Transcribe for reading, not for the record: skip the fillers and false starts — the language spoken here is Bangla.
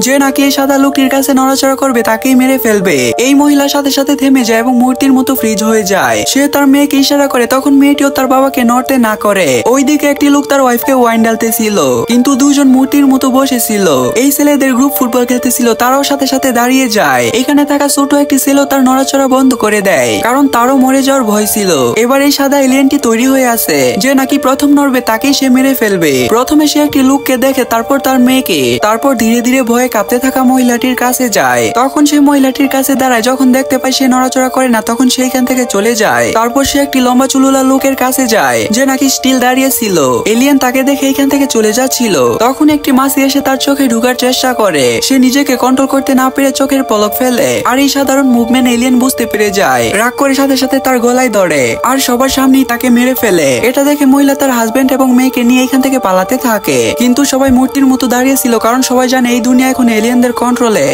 যে নাকি এই সাদা লোকটির কাছে নড়াচড়া করবে তাকেই মেরে ফেলবে। এই মহিলার সাথে সাথে থেমে যায় এবং মূর্তির মতো ফ্রিজ হয়ে যায়। সে তার মেয়েকে ইশারা করে, তখন মেয়েটিও তার বাবাকে নড়তে না করে। ওইদিকে একটি লোক তার ওয়াইফকে ওয়াইন ডালতেছিল, কিন্তু দুজন মূর্তির মতো বসেছিল। এই ছেলেদের গ্রুপ ফুটবল খেলতেছিল, তারাও সাথে সাথে দাঁড়িয়ে যায়। এখানে থাকা ছোট একটি ছেলে তার নড়াচড়া বন্ধ করে দেয়, কারণ তারও মরে যাওয়ার ভয় ছিল। এবার এই সাদা এলিয়েনটি তৈরি হয়ে আছে, যে নাকি প্রথম নড়বে তাকেই সে মেরে ফেলবে। প্রথমে সে একটি লোককে দেখে, তারপর তার মেয়েকে, তারপর ধীরে ধীরে ভয়ে কাঁপতে থাকা মহিলাটির কাছে যায়। তখন সে মহিলাটির কাছে দাঁড়ায়, যখন দেখতে পায় সে নড়াচড়া করে না, তখন সে এখান থেকে চলে যায়। তারপর সে একটি লম্বা চুলওয়ালা লোকের কাছে যায়, যে নাকি স্টিল দাঁড়িয়ে ছিল। এলিয়েন তাকে দেখে এখান থেকে চলে যাচ্ছিল। তখন একটি মাছি এসে তার চোখে ঢুকার চেষ্টা করে। সে নিজেকে কন্ট্রোল করতে না পেরে চোখের পলক ফেলে, আর এই সাধারণ মুভমেন্ট এলিয়েন বুঝতে পেরে যায়। রাগ করে সাথে সাথে তার গলায় ধরে আর সবার সামনেই তাকে মেরে ফেলে। এটা দেখে মহিলা তার হাজবেন্ড এবং মেয়েকে নিয়ে এখান থেকে পালাতে থাকে, কিন্তু সবাই মূর্তির মতো দাঁড়িয়ে ছিল, কারণ সবাই জানে এই দুনিয়া এখন এলিয়েনদের কন্ট্রোলে।